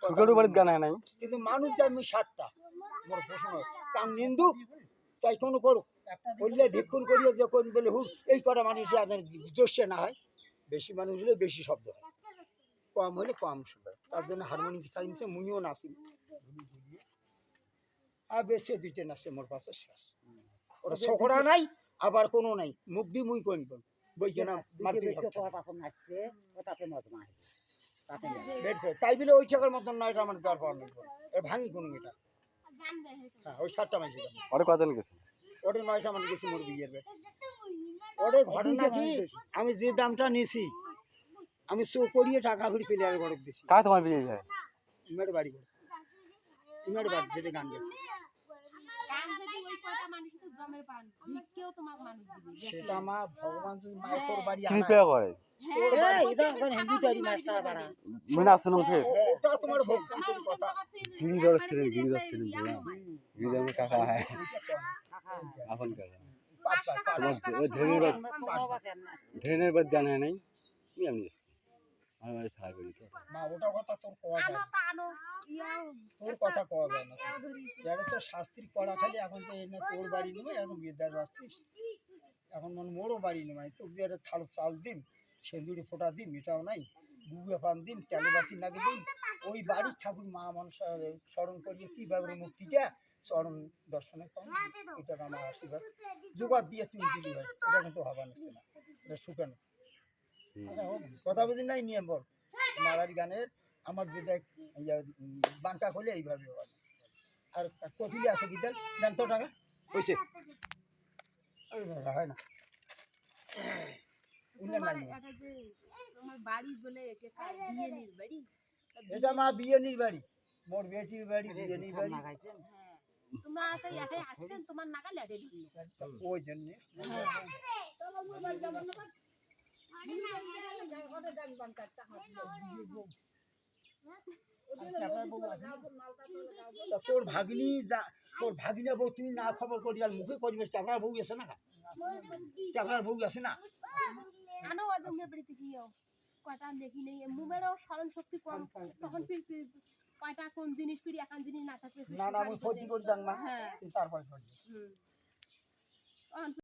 সুখের বাড়ির গান হয় নাই কিন্তু মানুষ যাই 60টা মোর প্রশ্ন কাম নিন্দু চাই কোনো করুক বললে ভিক্ষুর করিয়ে যে কোন বলে হুক এই করা মানুষ জোশে না হয় বেশি মানুষ হলে বেশি শব্দ হয় কম হলে কম শব্দ হয় তার জন্য হারমোনিয়াম সাইন্সে মুনিও নাচি আর বেশি দুইটা নাচে মোর পাশে শেষ ওরা সকরা নাই আবার কোনো নাই মুখ দিয়ে মুই কইব বই কেন মারতে তাই বলে ওই টাকার মতন নয় আমার দরকার নেই ভাঙি কোনো এটা হ্যাঁ ওই 7টা মাইছি ওরে কজন গেছে ওটা 9টা মানুষ গেছি মোর বিয়ের ওটা ঘটনা কি আমি যে দামটা নিছি আমি শো করিয়ে টাকা ফিরে প্লেয়ার গড়ক দিছি কায় তোমার বিয়ে হয় ইমের বাড়ি করে ইমের বাড়ি যেটা গান গেছে সেটা মা ভগবান যদি মায়ের তোর বাড়ি কৃপা করে এটা এখন হিন্দুটারি মাস্টার পাড়া মনে আছে না ফের ওটা তোমার ভক্তির কথা গিরিধর ছিলেন গিরিধর আমার কাকা হয় এখন কাকা তোমার ওই ধরেনের বাদ গান হয় নাই আমি এমনি এসছি আমার বাড়ি ছাড়া করি তো মা ওটা কথা তোর কোয়া যায় তোর কথা কোয়া যায় না এটা তো শাস্ত্রী পড়া খালি এখন তো এনে তোর বাড়ি নেবে এখন বিদ্যার আসছিস এখন মনে মোরও বাড়ি নেবে তোর দিয়ে একটা থাল চাল দিন সেন্দুরি ফোটা দিন এটাও নাই গুগুয়ে পান দিন তেলে বাতি লাগে দিন ওই বাড়ির ঠাকুর মা মানুষ স্মরণ করিয়ে কীভাবে মুক্তিটা চরণ দর্শনে পান এটা আমার আশীর্বাদ জোগাড় দিয়ে তুমি দিলি হয় এটা কিন্তু হবার নিচ্ছে না এটা শুকানো কথা বুঝি নাই নিয়ম বল মারারি গানের আমার যে দেখ বাঙ্কা করলে এইভাবে আর কতিলি আছে কি দেন দেন তো টাকা হয়েছে হয় না এটা মা বিয়েনির বাড়ি মোর বেটির বাড়ি বিয়েনির বাড়ি ওই জন্য তোর ভাগিনী যা তোর ভাগিনা বউ তুই না খবর করি আর মুখে করবে আপনার বউ আছে না আপনার বউ আছে না কয়টা দেখি নেই মুমেরও স্মরণ শক্তি কম তখন কয়টা কোন জিনিস ফিরি এখন জিনিস না থাকলে না আমি ক্ষতি করি জান না তারপরে